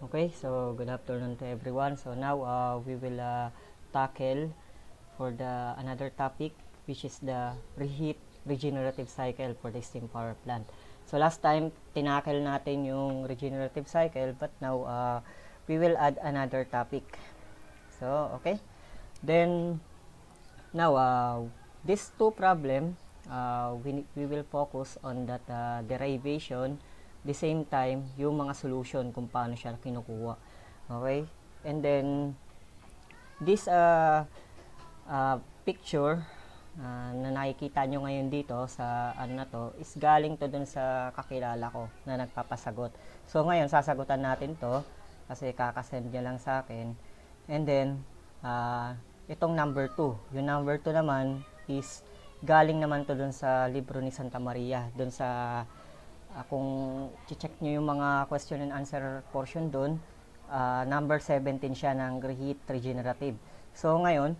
Okay, so good afternoon to everyone. So now we will tackle for the another topic, which is the reheat regenerative cycle for the steam power plant. So last time tinakil natin yung regenerative cycle, but now we will add another topic. So okay, then now these two problem we will focus on that derivation, the same time yung mga solution kung paano siya kinukuha. Okay, and then this picture na nakikita nyo ngayon dito sa ano na to is galing to dun sa kakilala ko na nagpapasagot. So ngayon sasagutan natin to kasi kakasend niya lang sa akin. And then itong number 2, yung number 2 naman is galing naman to dun sa libro ni Santa Maria, dun sa kung check nyo yung mga question and answer portion dun, number 17 siya ng reheat regenerative. So ngayon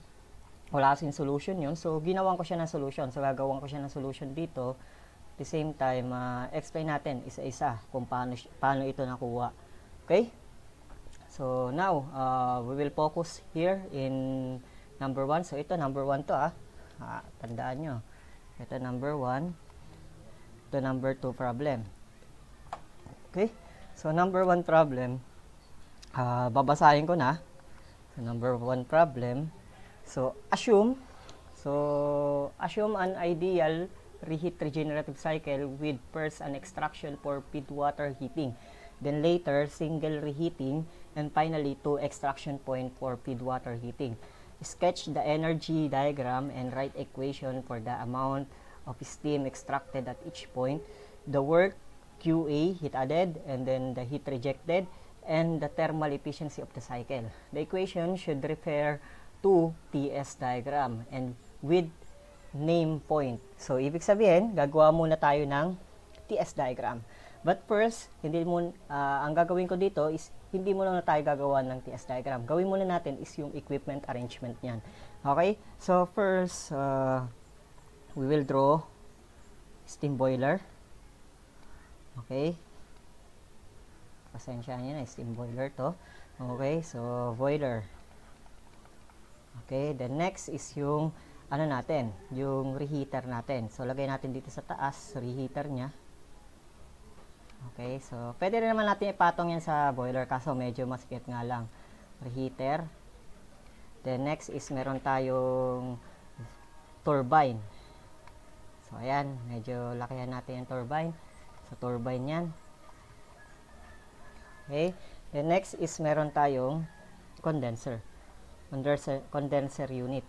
wala kasing solution yun, so ginawan ko siya ng solution. So gagawin ko siya ng solution dito, at the same time explain natin isa-isa kung paano ito nakuha. Okay, so now we will focus here in number 1. So ito number 1 to tandaan nyo, ito number 1, ito number 2 problem. Okay, so number 1 problem, babasahin ko na. So number 1 problem, so assume an ideal reheat regenerative cycle with first an extraction for feed water heating, then later single reheating, and finally 2 extraction point for feed water heating. Sketch the energy diagram and write equation for the amount of steam extracted at each point, the work QA, heat added, and then the heat rejected, and the thermal efficiency of the cycle. The equation should refer to TS diagram and with name point. So ibig sabihin, gagawa muna tayo ng TS diagram. But first, ang gagawin ko dito is hindi muna tayo gagawa ng TS diagram. Gawin muna natin is yung equipment arrangement niyan. Okay? So first, we will draw steam boiler. Okay? Pasensya niyo na, steam boiler to. Okay? So boiler. Okay, the next is yung ano natin, yung reheater natin. So lagay natin dito sa taas, reheater niya. Okay, so pwede rin naman natin ipatong yan sa boiler kaso medyo masikip nga lang. Reheater. Then next is meron tayong turbine. So ayan, medyo lakihan natin yung turbine. So turbine yan. Okay, then next is meron tayong condenser unit.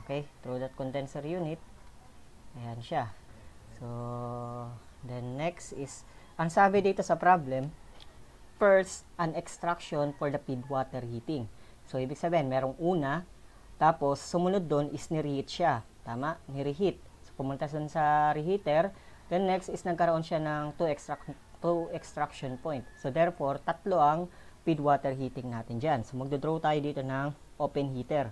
Okay, through that condenser unit, ayan siya. So then next is, ang sabi dito sa problem, first an extraction for the feed water heating. So ibig sabihin merong una, tapos sumunod doon is ni-reheat siya. Tama, ni-reheat. So pumunta doon sa reheater, then next is nagkaroon siya ng 2 extraction point. So therefore tatlo ang feed water heating natin dyan. So magdodraw tayo dito ng open heater.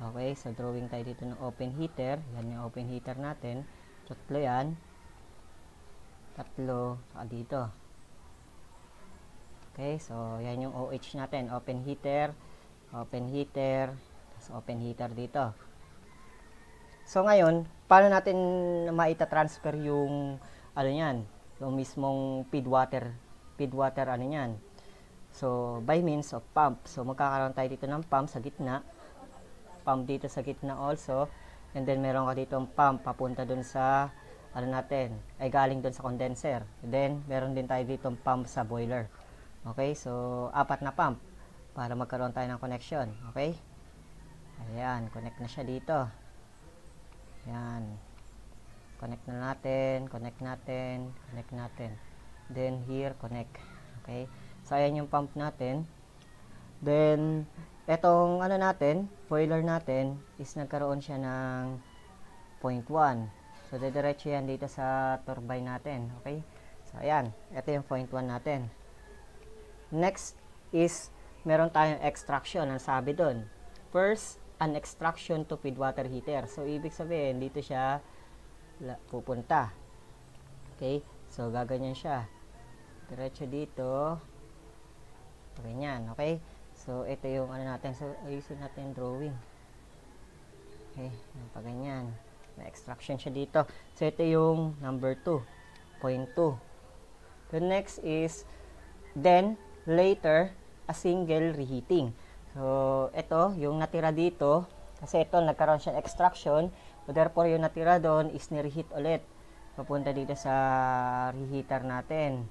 Okay, so drawing tayo dito ng open heater. Yan yung open heater natin. Tatlo yan. Tatlo dito. Okay, so yan yung OH natin. Open heater, tapos open heater dito. So ngayon, paano natin maita-transfer yung ano yan? Yung mismong feed water ano yan? So, by means of pump. So, magkakaroon tayo dito ng pump sa gitna. Pump dito sa gitna also. And then, meron ka dito ng pump papunta dun sa, ano natin, ay galing dun sa condenser. Then, meron din tayo dito ng pump sa boiler. Okay, so, 4 na pump para magkaroon tayo ng connection. Okay? Ayan, connect na siya dito. Ayan. Connect natin. Then, here, connect. Okay? So, ayan yung pump natin. Then, etong ano natin, boiler natin, is nagkaroon siya ng 0.1. So, didiretso yan dito sa turbine natin. Okay? So, ayan. Ito yung 0.1 natin. Next is, meron tayong extraction. Ang sabi doon, first, an extraction to feed water heater. So, ibig sabihin, dito siya pupunta. Okay? So, gaganyan siya. Diretso dito. Ganyan, okay? So, ito yung ano natin. So, ayusin natin yung drawing. Okay, pag ganyan. May extraction siya dito. So, ito yung number 2, 0.2. The next is, then, later, a single reheating. So, ito, yung natira dito, kasi ito, nagkaroon siya extraction. So, therefore, yung natira doon is ni-reheat ulit. Papunta dito sa reheater natin.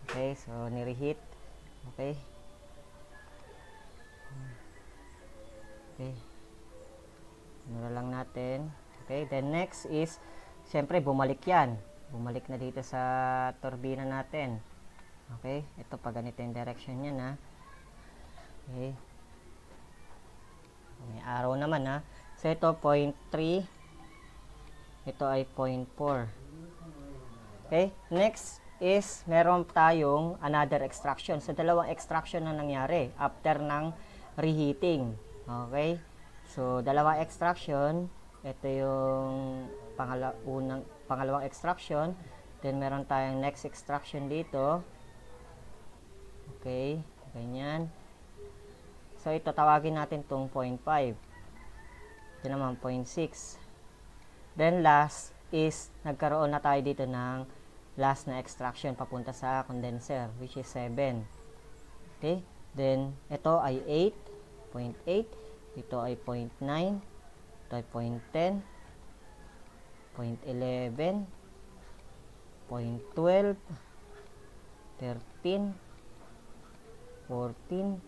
Okay, so, ni-reheat. Okay. Okay. Mura lang natin. Okay, then next is, syempre, bumalik yan. Bumalik na dito sa turbina natin. Okay, ito pag ganito yung direction niya na. Okay. May arrow naman ha. So, ito 0.3. Ito ay 0.4. Okay, next is, meron tayong another extraction. So, dalawang extraction na nangyari after ng reheating. Okay, so, dalawang extraction. Ito yung pangalawang extraction. Then, meron tayong next extraction dito. Okay, ganyan. So, ito tawagin natin itong 0.5. Ito naman 0.6. Then, last is, nagkaroon na tayo dito ng last na extraction papunta sa condenser, which is 7. Okay, then, ito ay 8.8. Ito ay 0.9. Ito ay 0.10. 0.11. 0.12. 13. 14.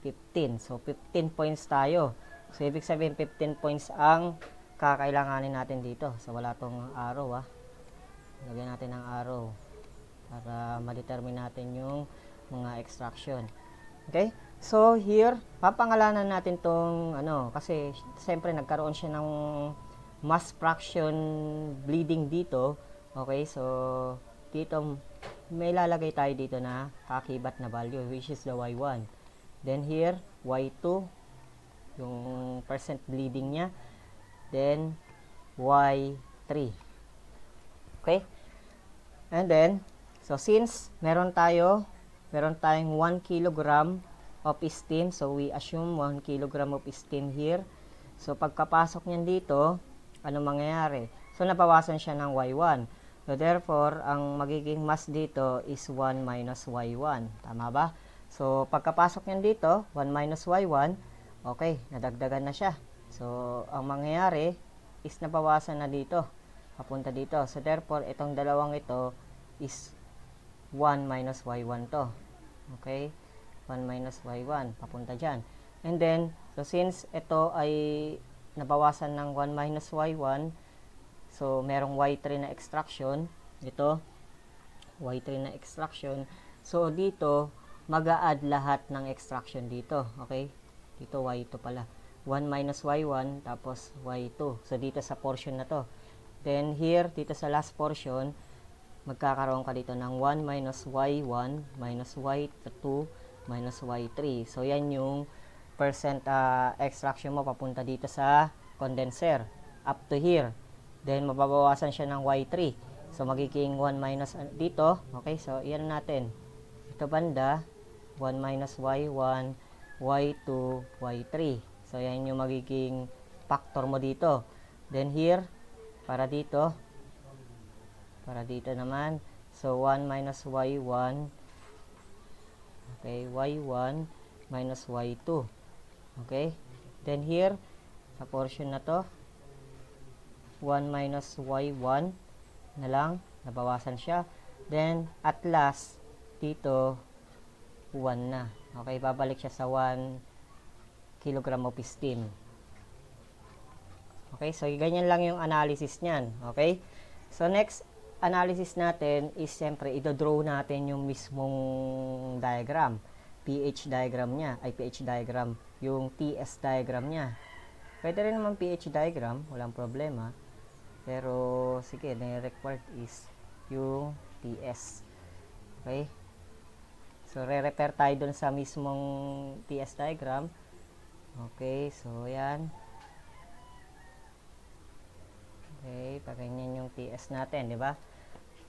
15. So, 15 points tayo. So, ibig sabihin, 15 points ang kakailanganin natin dito. So, wala tong arrow, lagyan natin ng arrow para ma-determine natin yung mga extraction. Okay? So, here, papangalanan natin tong, kasi, siyempre, nagkaroon siya ng mass fraction bleeding dito. Okay? So, dito, may lalagay tayo dito na kakibat na value, which is the Y1. Then here, Y2, yung percent bleeding niya. Then, Y3. Okay? And then, so since meron tayong 1 kilogram of steam, so we assume 1 kilogram of steam here. So, pagkapasok niyan dito, ano mangyayari? So, nabawasan siya ng Y1. So, therefore, ang magiging mass dito is 1 minus Y1. Tama ba? So, pagkapasok niyan dito, 1 minus Y1, okay, nadagdagan na siya. So, ang mangyayari is nabawasan na dito. Papunta dito. So, therefore, itong dalawang ito is 1 minus Y1 to. Okay? 1 minus Y1. Papunta dyan. And then, so since ito ay nabawasan ng 1 minus Y1, so, merong Y3 na extraction. Ito, Y3 na extraction. So, dito, mag-a-add lahat ng extraction dito. Okay? Dito, Y2 pala. 1 minus Y1, tapos Y2. So, dito sa portion na to. Then, here, dito sa last portion, magkakaroon ka dito ng 1 minus Y1, minus Y2, minus Y3. So, yan yung percent extraction mo papunta dito sa condenser. Up to here. Then, mababawasan siya ng Y3. So, magiging 1 minus dito. Okay, so, iyan natin. Ito banda, 1 minus Y1, Y2, Y3. So, yan yung magiging factor mo dito. Then, here, para dito naman. So, 1 minus Y1. Okay, Y1 minus Y2. Okay. Then, here, sa portion na to, 1 minus Y1 na lang, nabawasan siya. Then, at last, dito, 1 na. Okay, babalik siya sa 1 kilogram of steam. Okay, so ganyan lang yung analysis niyan. Okay, so next analysis natin is siyempre, idodraw natin yung mismong diagram. pH diagram niya, pH diagram, yung TS diagram niya. Pwede rin naman pH diagram, walang problema. Pero, sige, required is yung TS. Okay? So, re-repair tayo dun sa mismong TS diagram. Okay, so, yan. Okay, paganyan yung TS natin, di ba?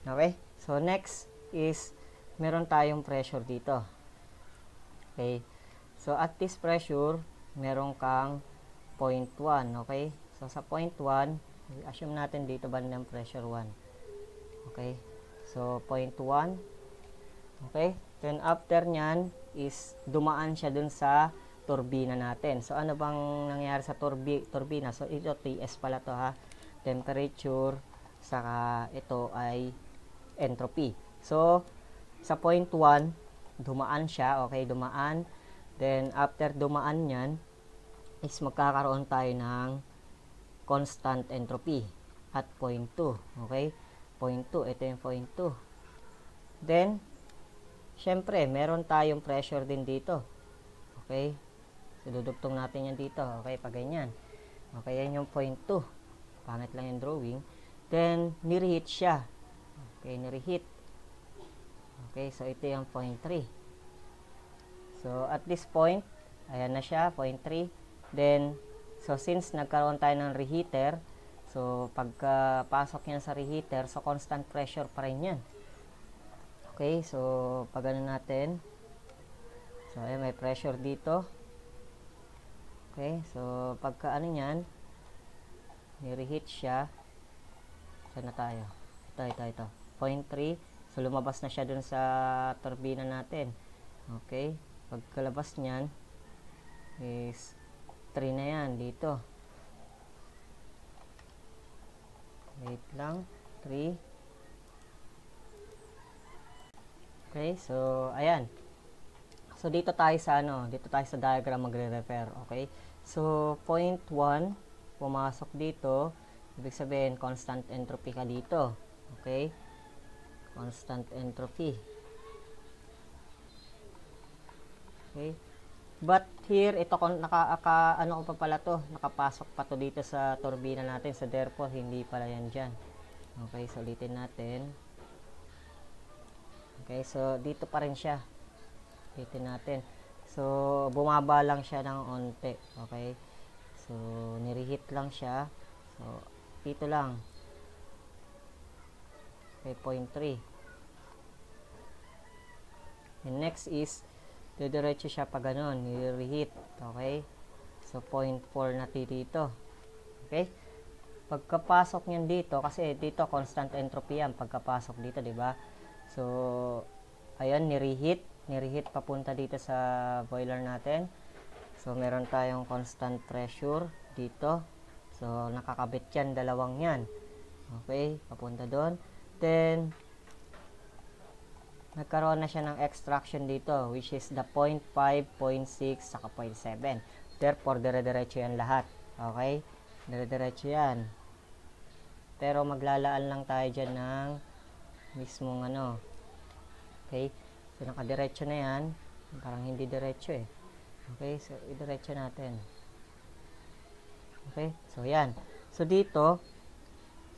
Okay? So, next is, meron tayong pressure dito. Okay? So, at this pressure, meron kang 0.1. Okay? So, sa 0.1, assume natin dito bandang pressure 1. Okay? So, 0.1. Okay? Then, after nyan, is dumaan siya dun sa turbina natin. So, ano bang nangyari sa turbina? So, ito, TS pala to ha. Temperature, saka ito ay entropy. So, sa 0.1, dumaan siya. Okay, dumaan. Then, after dumaan nyan, is magkakaroon tayo ng constant entropy at 0.2. Okay? 0.2. Ito yung 0.2. Then, syempre, meron tayong pressure din dito. Okay? So, dudugtong natin yan dito. Okay, pag ganyan. Okay, yan yung 0.2. Pangit lang yung drawing. Then, nireheat siya. Okay, nireheat. Okay, so ito yung 0.3. So, at this point, ayan na siya, 0.3. Then, so since nagkaroon tayo ng reheater, so pagkapasok yan sa reheater, so constant pressure pa rin yan. Okay, so pag ano natin, so ayan, may pressure dito. Okay, so pagka ano yan, ni-reheat siya. Saan na tayo? Ito. 0.3. So, lumabas na siya dun sa turbina natin. Okay. Pagkalabas niyan is 3 na yan dito. Wait lang. 3. Okay. So, ayan. So, dito tayo sa diagram magre-refer. Okay. So, 0.1 pumasok dito. Ibig sabihin, constant entropy ka dito. Okay? Constant entropy. Okay? But here, ito ano ko pa pala to, nakapasok pa to dito sa turbina natin. So, therefore, hindi pala yan dyan. Okay, so ulitin natin. Okay, so dito pa rin siya. Ulitin natin. So, bumaba lang siya ng onte. Okay? So, nireheat lang siya. So, dito lang. Okay, 0.3. And next is, didiretso siya pa ganun, ni-reheat. Okay? So, 0.4 na dito. Okay? Pagkapasok niyan dito, kasi dito constant entropy yan, pagkapasok dito, di ba? So, ayan, ni-reheat papunta dito sa boiler natin. So, meron tayong constant pressure dito. So, nakakabit yan, dalawang yan. Okay, papunta doon. Then, nagkaroon na siya ng extraction dito, which is the 0.5, 0.6, saka 0.7. Therefore, dire-diretso yan lahat. Okay? Dire-diretso yan. Pero, maglalaan lang tayo dyan ng mismong ano. Okay? So, nakadiretso na yan. Parang hindi diretso eh. Okay? So, idiretso natin. Okay? So, yan. So, dito,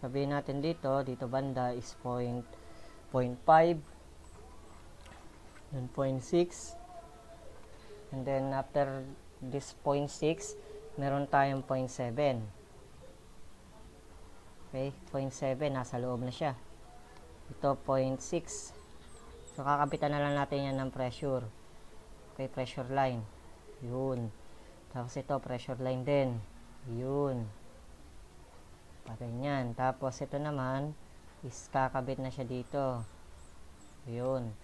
sabihin natin dito banda is 0.5, then 0.6, and then after this 0.6, meron tayong 0.7. Okay? 0.7, nasa loob na siya. Ito, 0.6. So, kakapitan na lang natin yan ng pressure. Okay, pressure line. Yun. Tapos ito, pressure line din. Yun. Ganyan. Tapos ito naman is kakabit na siya dito. Yun.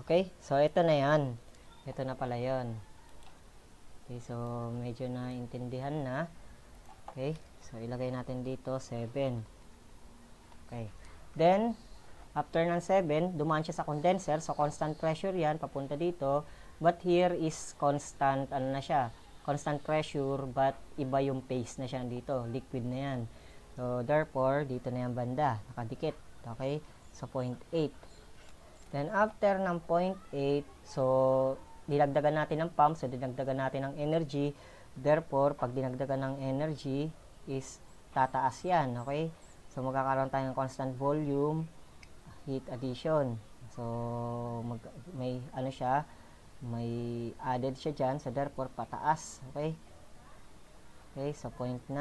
Okay? So, ito na yan. Ito na pala yun. Okay, so medyo naintindihan na. Okay? So, ilagay natin dito 7. Okay. Then, after ng 7, dumaan siya sa condenser. So, constant pressure yan, papunta dito. But here is constant, ano na siya? Constant pressure, but iba yung phase na siya dito. Liquid na yan. So, therefore, dito na yung banda. Nakadikit. Okay? So, 0.8. Then, after ng 0.8, so, dinagdagan natin ng pump. So, dinagdagan natin ng energy. Therefore, pag dinagdagan ng energy, is tataas yan. Okay? So, magkakaroon tayo ng constant volume, heat addition. So, may, ano siya, may added siya dyan. So, therefore, pataas. Okay? Okay? So, 0.9.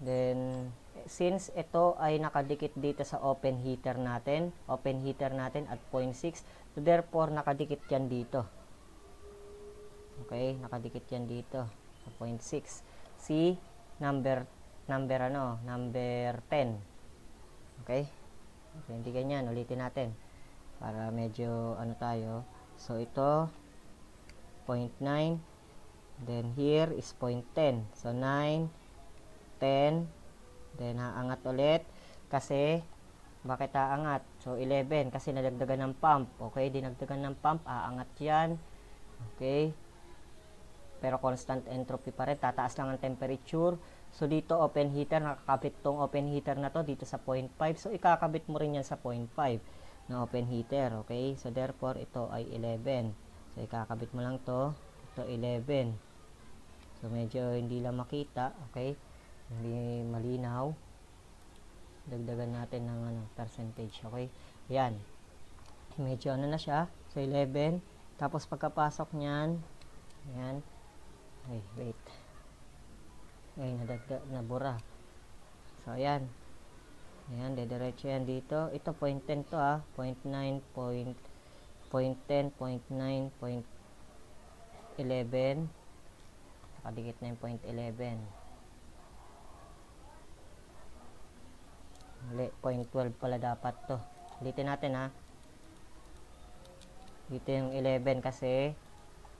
Then, since ito ay nakadikit dito sa open heater natin at 0.6, so therefore, nakadikit yan dito. Okay, nakadikit yan dito sa 0.6. Si number 10. Okay? So, hindi ganyan. Ulitin natin. Para medyo tayo. So, ito 0.9. Then, here is 0.10. So, 9, 10. Then, haangat ulit. Kasi, bakit haangat? So, 11. Kasi nadagdagan ng pump. Okay? Dinagdagan ng pump. Haangat yan. Okay? Pero constant entropy pa rin. Tataas lang ang temperature. So, dito open heater. Nakakabit tong open heater na to dito sa 0.5. So, ikakabit mo rin yan sa 0.5 na open heater. Okay? So, therefore, ito ay 11. So, ikakabit mo lang to. Ito 11. So, medyo hindi lang makita. Okay? Hindi malinaw. Dagdagan natin ng percentage. Okay? Yan. Medyo na siya. So, 11. Tapos, pagkapasok niyan, yan. Ay, wait. Ay, nabura. So, ayan. Ayan, dediretso yan dito. Ito, 0.10 to 0.9, 0.10, 0.9, 0.11. Nakadikit na yung 0.11. Mali, 0.12 pala dapat to. Ulitin natin Dito yung 11 kasi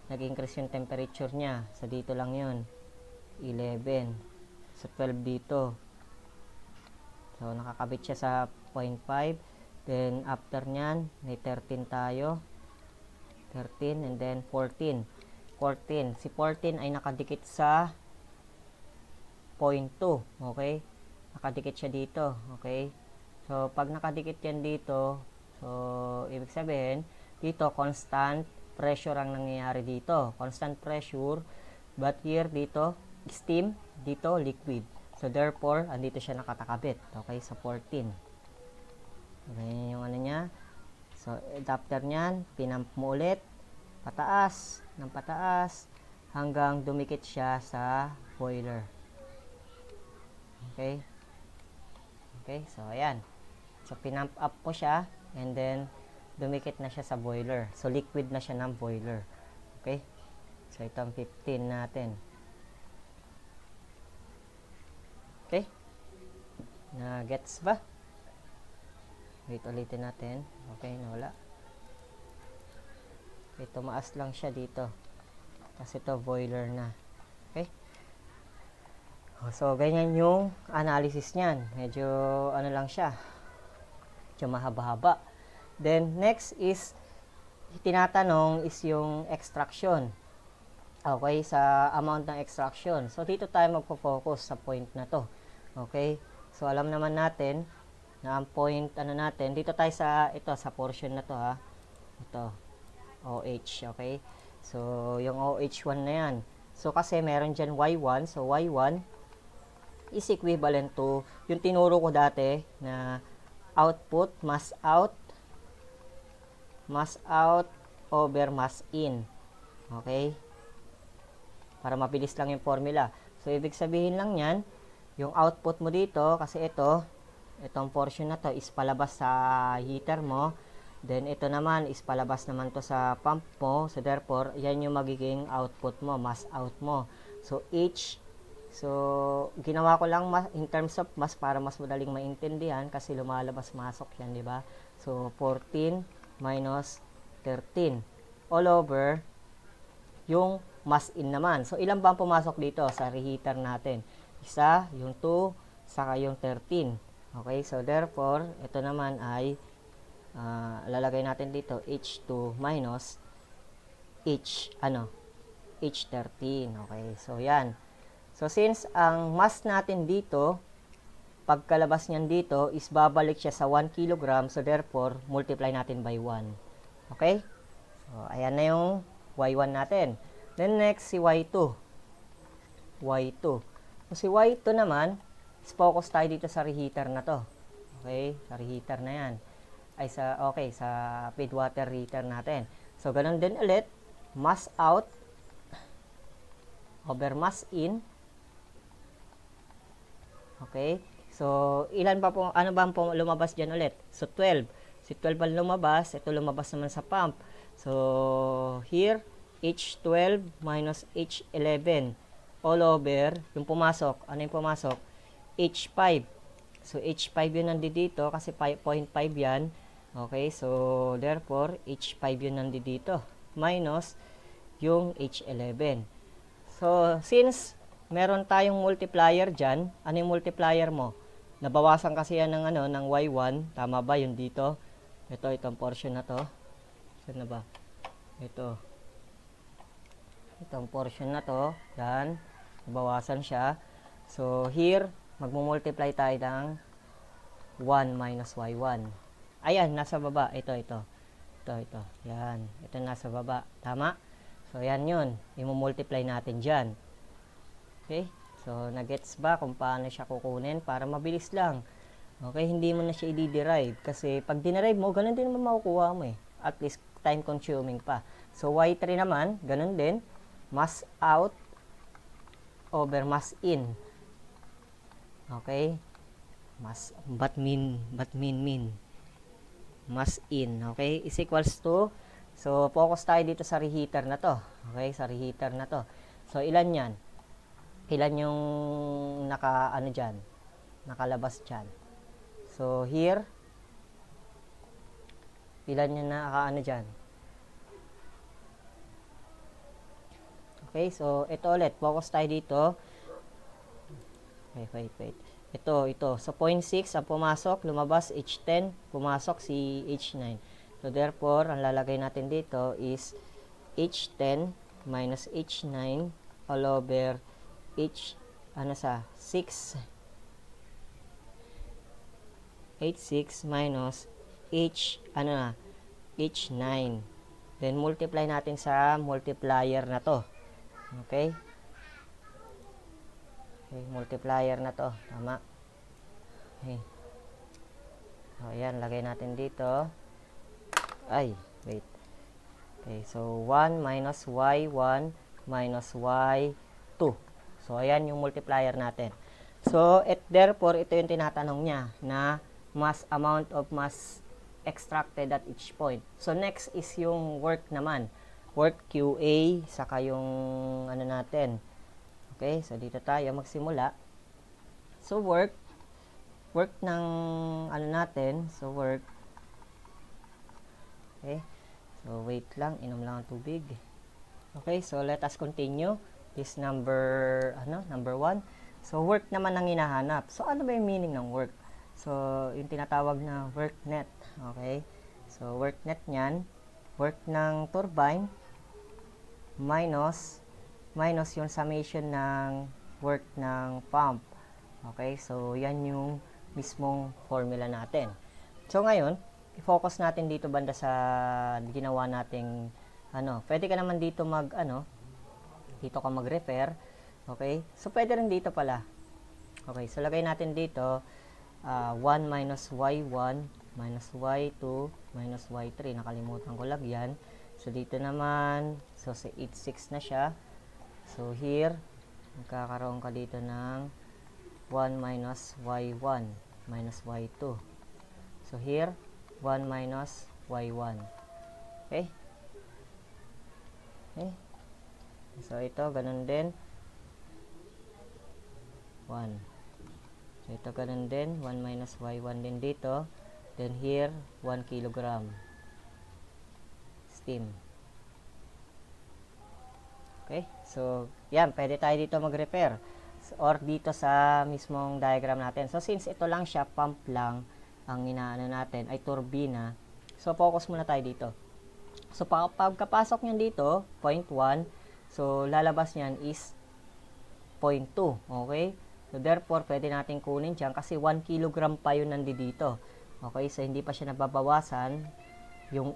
nag-increase yung temperature niya. Sa dito lang yun. 11. Sa 12 dito. So, nakakabit siya sa 0.5. Then, after nyan, may 13 tayo. 13 and then 14. 14. Si 14 ay nakadikit sa 0.2. Okay? Nakadikit siya dito. Okay? So, pag nakadikit yan dito, so, ibig sabihin, dito, constant pressure ang nangyayari dito. Constant pressure. But here, dito, steam. Dito, liquid. So, therefore, andito siya nakatakabit. Okay, sa 14. Okay, yung niya. So, after nyan, pinump mo ulit. Pataas. Ng pataas. Hanggang dumikit siya sa boiler. Okay. Okay, so, ayan. So, pinump up po siya. And then, dumikit na siya sa boiler. So, liquid na siya ng boiler. Okay? So, itong 15 natin. Okay? Na-gets ba? Wait, ulitin natin. Okay, nawala. Okay, tumaas lang siya dito. Kasi ito, boiler na. Okay? So, ganyan yung analysis niyan. Medyo, lang siya. Medyo mahaba-haba. Then, next is, tinatanong is yung extraction. Okay, sa amount ng extraction. So, dito tayo magpo-focus sa point na to. Okay, so alam naman natin na ang point, natin, dito tayo sa, sa portion na to Ito, OH, okay. So, yung OH1 na yan. So, kasi meron dyan Y1. So, Y1 is equivalent to, yung tinuro ko dati na output, mass out over mass in. Okay? Para mabilis lang yung formula. So, ibig sabihin lang yan, yung output mo dito, kasi itong portion na to is palabas sa heater mo. Then, ito naman is palabas naman to sa pump mo. So, therefore, yan yung magiging output mo, mass out mo. So, H, so, ginawa ko lang in terms of mass para mas madaling maintindihan kasi lumalabas-masok yan, di ba? So, 14 minus 13 all over yung mass in naman. So, ilan ba ang pumasok dito sa reheater natin? Isa, yung 2, saka yung 13. Okay, so therefore, ito naman ay lalagay natin dito H2 minus H13. Okay, so yan. So, since ang mass natin dito, pagkalabas niyan dito, is babalik siya sa 1 kg. So, therefore, multiply natin by 1. Okay? So, ayan na yung Y1 natin. Then, next, si Y2. Y2. So, si Y2 naman, is focus tayo dito sa reheater na to. Okay? Sa reheater na yan. Ay, sa feed water heater natin. So, ganun din ulit. Mass out over mass in. Okay? So, ilan pa po, ano ba po lumabas dyan ulit? So, 12. Si 12 ang lumabas, ito lumabas naman sa pump. So, here, H12 minus H11 all over, yung pumasok, ano yung pumasok? H5. So, H5 yun nandito kasi 0.5 yan. Okay, so, therefore, H5 yun nandito. Minus yung H11. So, since meron tayong multiplier dyan, ano yung multiplier mo? Nabawasan kasi yan ng, ng Y1. Tama ba yun dito? Itong portion na to. Saan na ba? Itong portion na to. Yan. Nabawasan siya. So, here, magmumultiply tayo ng 1 minus Y1. Ayan, nasa baba. Ito. Yan. Ito nasa baba. Tama? So, yan yun. Imumultiply natin dyan. Okay? So, nagets ba kung paano siya kukunin para mabilis lang. Okay? Hindi mo na siya i-derive. Kasi, pag dinerive mo, ganun din naman makukuha mo eh. At least, time consuming pa. So, Y3 naman, ganun din. Mass out over mass in. Okay? But mean. Mass in. Okay? Is equals to, so, focus tayo dito sa reheater na to. Okay? Sa reheater na to. So, ilan yan? Ilan yung dyan? Nakalabas dyan. So, here, ilan yung dyan? Okay, so, ito ulit. Focus tayo dito. Wait. Ito. So, 0.6 ang pumasok. Lumabas, H10. Pumasok si H9. So, therefore, ang lalagay natin dito is H10 minus H9 all over H, 6. H6 minus H9. Then, multiply natin sa multiplier na to. Okay? Multiplier na to. Tama. Okay. So, ayan. Lagay natin dito. Ay, wait. Okay, so 1 minus Y1 minus Y2. So, ayan yung multiplier natin. So, therefore, ito yung tinatanong niya na amount of mass extracted at each point. So, next is yung work naman. Work QA, saka yung natin. Okay, so dito tayo magsimula. So, work ng natin. So, work. Okay, so wait lang, inom lang ang tubig. Okay, so let us continue. This number 1. So, work naman ang hinahanap. So, ano ba yung meaning ng work? So, yung tinatawag na work net. Okay? So, work net niyan, work ng turbine minus yung summation ng work ng pump. Okay? So, yan yung mismong formula natin. So, ngayon, i-focus natin dito banda sa ginawa nating pwede ka naman dito dito ka mag-refer. Okay? So, pwede rin dito pala. Okay, so lagay natin dito 1 minus Y1 minus Y2 minus Y3. Nakalimutan ko lagyan. So, dito naman, so sa 86 na siya. So, here, magkakaroon ka dito ng 1 minus Y1 minus Y2. So, here, 1 minus Y1. Okay? Okay? So, ito, ganun din. 1. So, ito ganun din. 1 minus Y1 din dito. Then, here, 1 kilogram. Steam. Okay? So, yan. Pwede tayo dito mag-repair. Or dito sa mismong diagram natin. So, since ito lang siya, pump lang ang inaano natin, ay turbina. So, focus muna tayo dito. So, pagkapasok niyan dito, 0.1. So, lalabas niyan is 0.2. Okay? So, therefore, pwede natin kunin dyan kasi 1 kilogram pa yun nandito. Okay? So, hindi pa siya nababawasan. Yung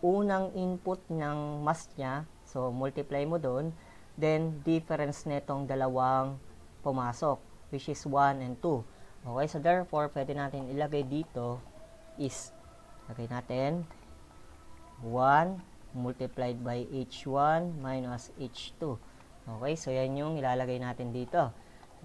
unang input ng mass niya, so, multiply mo doon. Then, difference netong dalawang pumasok, which is 1 and 2. Okay? So, therefore, pwede natin ilagay dito is, lagay natin 1 multiplied by H1 minus H2. Okay? So, yan yung ilalagay natin dito.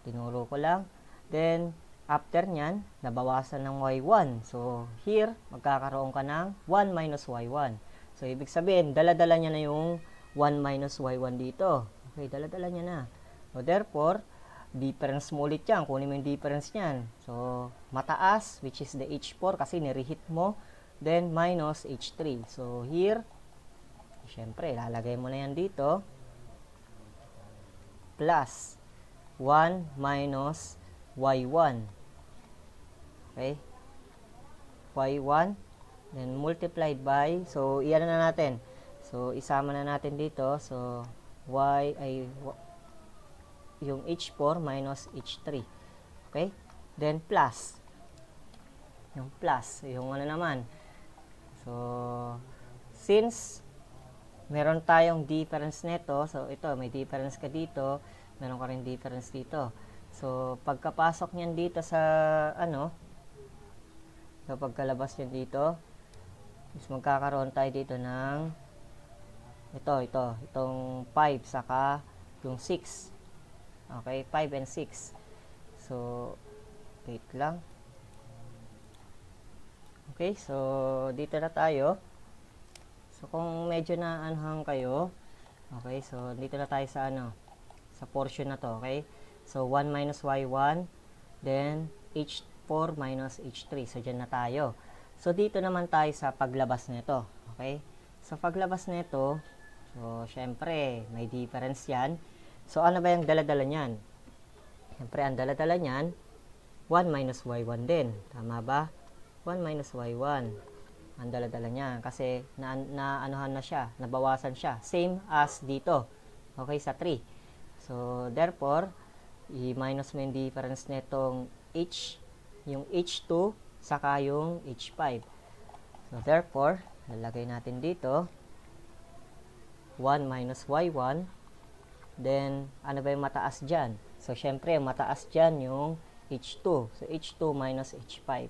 Tinuro ko lang. Then, After nyan, nabawasan ng y1. So, here, magkakaroon ka ng 1 minus y1. So, ibig sabihin, dala-dala niya na yung 1 minus y1 dito. Okay, dala-dala niya na. So, therefore, difference mo ulit yan. Kunin mo yung difference niyan. So, mataas, which is the h4 kasi nireheat mo. Then, minus h3. So, here, syempre, lalagay mo na yan dito. Plus 1 minus y1. Okay? y1. Then, multiplied by, so, iyan na natin. So, isama na natin dito. So, yung h4 minus h3. Okay? Then, plus. Yung plus. Yung ano naman. So, since meron tayong difference nito, so, ito, may difference ka dito. Meron ka rin difference dito. So, pagkapasok niyan dito sa, so, pagkalabas niyan dito, is magkakaroon tayo dito ng itong 5 saka yung 6. Okay, 5 and 6. So, wait lang. Okay, so dito na tayo. So, kung medyo naanhang kayo, okay, so dito na tayo sa sa portion na to, okay? So, 1 minus y1, then h4 minus h3. So, dyan na tayo. So, dito naman tayo sa paglabas nito. Okay? So, paglabas nito, so, syempre, may difference yan. So, ano ba yung dala-dala niyan? Syempre, ang dala-dala niyan, 1 minus y1 din. Tama ba? 1 minus y1. Ang dala-dala niyan. Kasi, anuhan na siya. Nabawasan siya. Same as dito. Okay, sa 3. So, therefore, i-minus mo yung difference netong yung h2, saka yung h5. So, therefore, lalagay natin dito 1 minus y1. Then, ano ba yung mataas dyan? So, syempre, mataas dyan yung h2. So, h2 minus h5.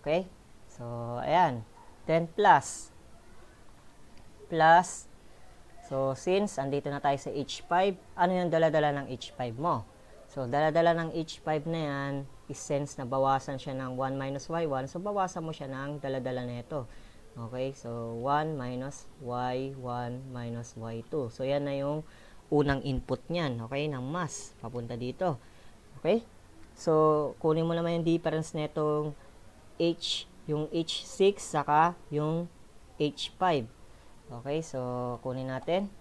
Okay? So, ayan. Then, plus. Plus. So, since andito na tayo sa h5, ano yung dala-dala ng h5 mo? So, dala-dala ng h5 na yan is since nabawasan siya ng 1 minus y1, so bawasan mo siya ng dala-dala na ito. Okay, so 1 minus y1 minus y2. So, yan na yung unang input niyan, okay, ng mass, papunta dito. Okay, so, kunin mo naman yung difference netong yung h6, saka yung h5. Okay, so, kunin natin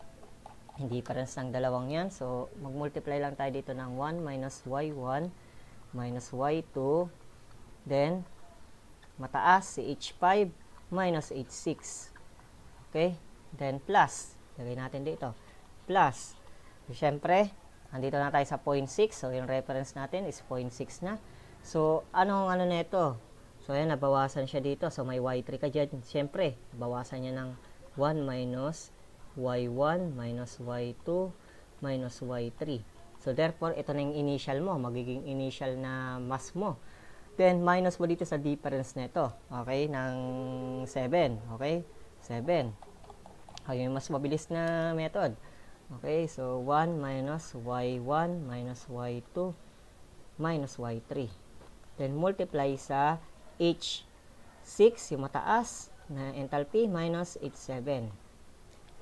yung difference ng dalawang yan. So, mag-multiply lang tayo dito ng 1 minus y1 minus y2. Then, mataas si h5 minus h6. Okay? Then, plus. Lagay natin dito. Plus. So, syempre, andito na tayo sa 0.6. So, yung reference natin is 0.6 na. So, anong na ito? So, ayan, nabawasan siya dito. So, may y3 ka dyan. Syempre, bawasan niya ng 1 minus y1 minus y2 minus y3. So, therefore, ito na yung initial mo. Magiging initial na mass mo. Then, minus mo dito sa difference nito. Okay? Ng 7. Okay? 7. Ay, yung mas mabilis na method. Okay? So, 1 minus y1 minus y2 minus y3. Then, multiply sa h6, yung mataas na enthalpy, minus h7.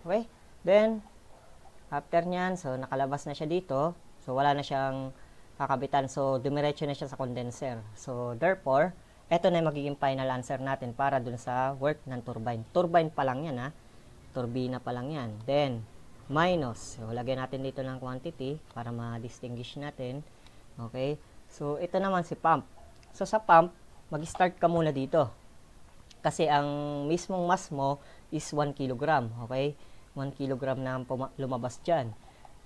Okay? Then, after nyan, so, nakalabas na siya dito. So, wala na siyang kakabitan. So, dumiretso na siya sa condenser. So, therefore, eto na yung magiging final answer natin para dun sa work ng turbine. Turbine pa lang yan, ha? Turbina pa lang yan. Then, minus. So, lagyan natin dito ng quantity para ma-distinguish natin. Okay? So, ito naman si pump. So, sa pump, mag-start ka muna dito. Kasi ang mismong mass mo is 1 kg. Okay? 1 kg na lumabas dyan.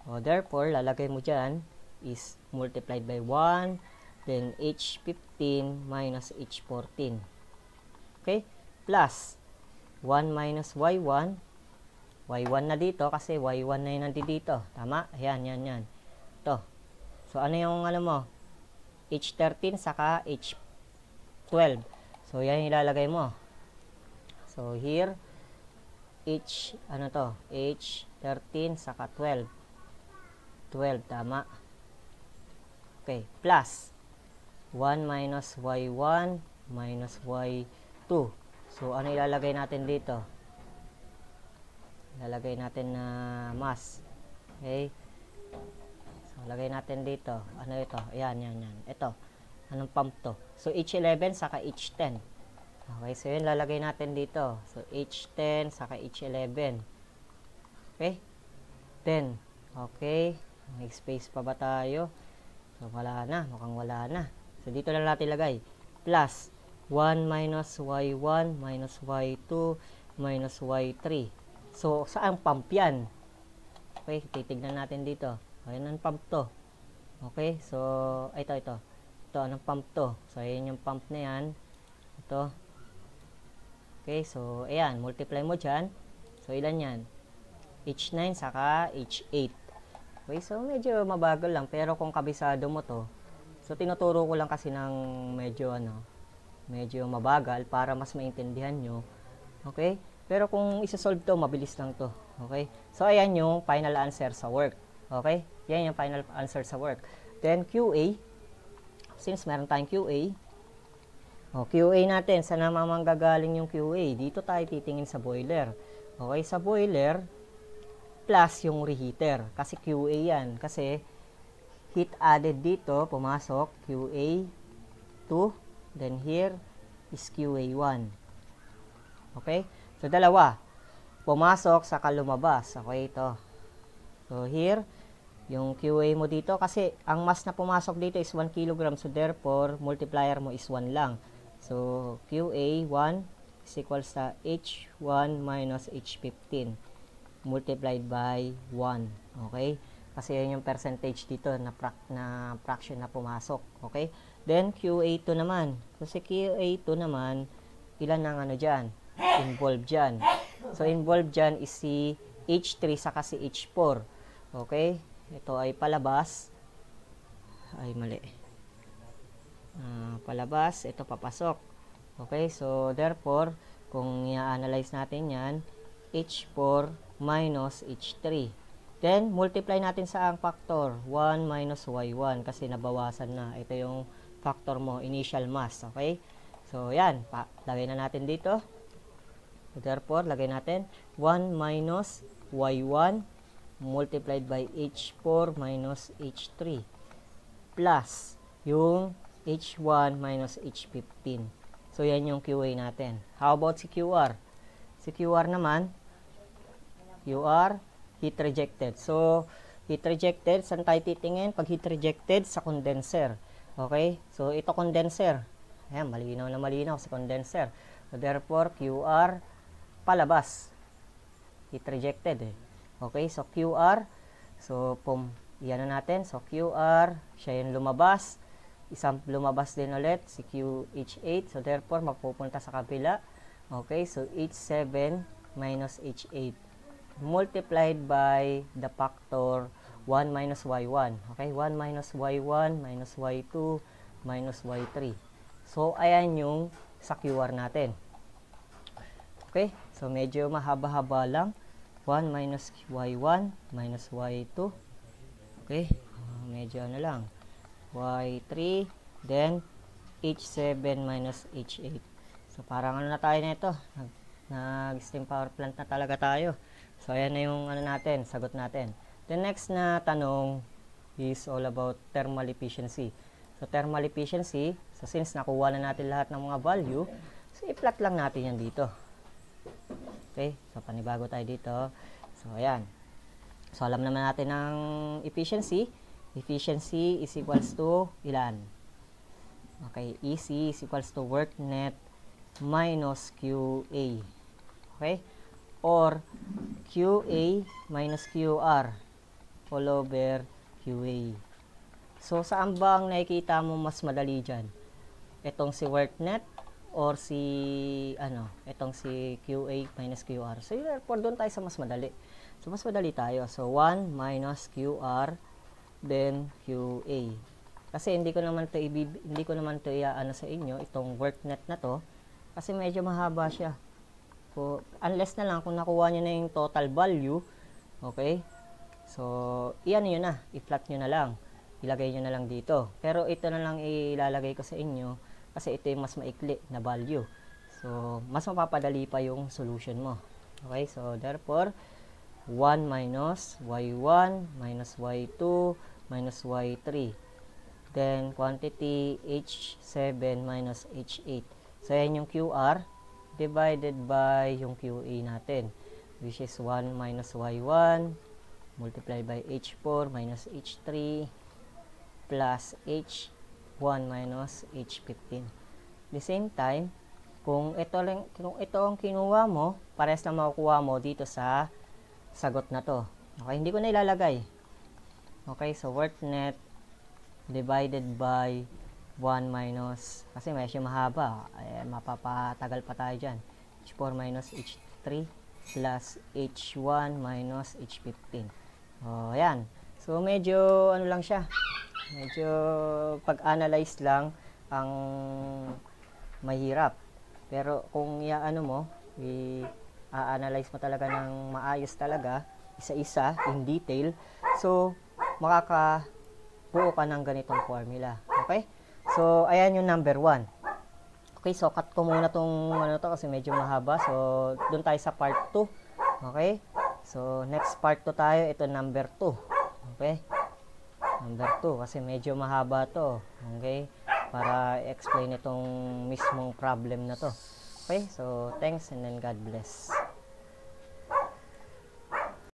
So, therefore, lalagay mo dyan is multiplied by 1, then H15 minus H14. Okay? Plus 1 minus Y1. Y1 na dito kasi Y1 na yun nandito. Tama? Ayan, yan, yan. Ito. So, ano yung mo? H13 saka H12. So, yan yung ilalagay mo. So, here, H13 saka 12. 12, tama. Okay, plus. 1 minus y1 minus y2. So, ano ilalagay natin dito? Ilalagay natin na mass. Okay? So, lagay natin dito. Ano ito? Ayan, yan. Ito. Anong pump to? So, H11 saka H10. Okay, so yun lalagay natin dito. So, H10 saka H11. Okay? 10. Okay. May space pa ba tayo? So, wala na. Mukhang wala na. So, dito lang natin lagay. Plus 1 minus y1 minus y2 minus y3. So, saan pump yan? Okay, titignan natin dito. Ayan ang pump to. Okay, so, ito. Ito, anong pump to? So, ayan yung pump na yan. Ito. Okay, so, ayan. Multiply mo dyan. So, ilan yan? H9 saka H8. Okay, so medyo mabagal lang. Pero kung kabisado mo to, so tinuturo ko lang kasi ng medyo mabagal para mas maintindihan nyo. Okay? Pero kung isa-solve to, mabilis lang to. Okay? So, ayan yung final answer sa work. Okay? Yan yung final answer sa work. Then, QA. Since meron tayong QA, QA natin, saan naman manggagaling yung QA? Dito tayo titingin sa boiler. Okay? Sa boiler, plus yung reheater. Kasi QA yan. Kasi heat added dito, pumasok, QA2. Then here is QA1. Okay? So, dalawa. Pumasok, saka lumabas. Okay, ito. So, here, yung QA mo dito. Kasi, ang mass na pumasok dito is 1 kg. So, therefore, multiplier mo is 1 lang. So, QA1 is equals to H1 minus H15. Multiplied by 1. Okay? Kasi yun yung percentage dito na fraction na pumasok. Okay? Then, QA2 naman. Kasi QA2 naman, ilan ang dyan? Involved dyan. So, involved dyan is si H3 saka si H4. Okay? Ito ay palabas. Ay, mali. Palabas. Ito papasok. Okay? So, therefore, kung i-analyze natin yan, H4 minus H3. Then, multiply natin sa ang factor. 1 minus y1 kasi nabawasan na. Ito yung factor mo, initial mass. Okay? So, yan. Lagay na natin dito. So, therefore, lagay natin 1 minus y1 multiplied by H4 minus H3 plus yung H1 minus H15. So, yan yung QA natin. How about si QR? Si QR naman, QR, heat rejected. So, heat rejected, saan tayo titingin? Pag heat rejected, sa condenser. Okay? So, ito condenser. Ayan, malinaw na malinaw sa condenser. So, therefore, QR, palabas. Heat rejected. Okay? So, QR. So, yan na natin. So, QR, siya yung lumabas. Isang lumabas din ulit, si QH8. So, therefore, mapupunta sa kabila. Okay? So, H7 minus H8. Multiplied by the factor 1 minus y1. Okay? 1 minus y1 minus y2 minus y3. So, ayan yung sa QR natin. Okay? So, medyo mahaba-haba lang. 1 minus y1 minus y2. Okay? Medyo lang. y3. Then, h7 minus h8. So, parang na tayo nito. Nag-steam power plant na talaga tayo. So, ayan na yung natin, sagot natin. The next na tanong is all about thermal efficiency. So, thermal efficiency, so since nakuha na natin lahat ng mga value, so i-plot lang natin yan dito. Okay? So, panibago tayo dito. So, ayan. So, alam naman natin ang efficiency. Efficiency is equals to ilan? Okay, EC is equals to work net minus QA. Okay? Or QA minus QR all over QA. So, saan ba ang nakikita mo mas madali dyan? Itong si work net or itong si QA minus QR. So, therefore, doon tayo sa mas madali. So, mas madali tayo. So, 1 minus QR then QA. Kasi hindi ko naman to sa inyo itong work net na to kasi medyo mahaba siya. So, unless na lang kung nakuha nyo na yung total value, okay? So, iyan nyo na, i-plot nyo na lang. ilagay nyo na lang dito. Pero ito na lang ilalagay ko sa inyo kasi ito yung mas maikli na value. So, mas mapapadali pa yung solution mo. Okay, so therefore, 1 minus y1 minus y2 minus y3. Then, quantity h7 minus h8. So, yan yung QR divided by yung QA natin, which is 1 minus y1 multiplied by h4 minus h3 plus h1 minus h15. The same time, kung ito ang kinuha mo, parehas na makukuha mo dito sa sagot na to. Okay, hindi ko na ilalagay. Okay, so work net divided by 1 minus, kasi medyo mahaba, mapapatagal pa tayo dyan, h4 minus h3 plus h1 minus h15. O, ayan. So, medyo, ano lang siya, medyo pag-analyze lang ang mahirap. Pero, kung iaano mo, i-analyze mo talaga ng maayos talaga, isa-isa, in detail, so, makakabuo ka ng ganitong formula. Okay? So, ayan yung number 1. Okay, so cut ko muna tong ano to kasi medyo mahaba. So, doon tayo sa part 2. Okay? So, next part 2 tayo. Ito number 2. Okay? Number 2 kasi medyo mahaba to. Okay? Para explain itong mismong problem na to. Okay? So, thanks and then God bless.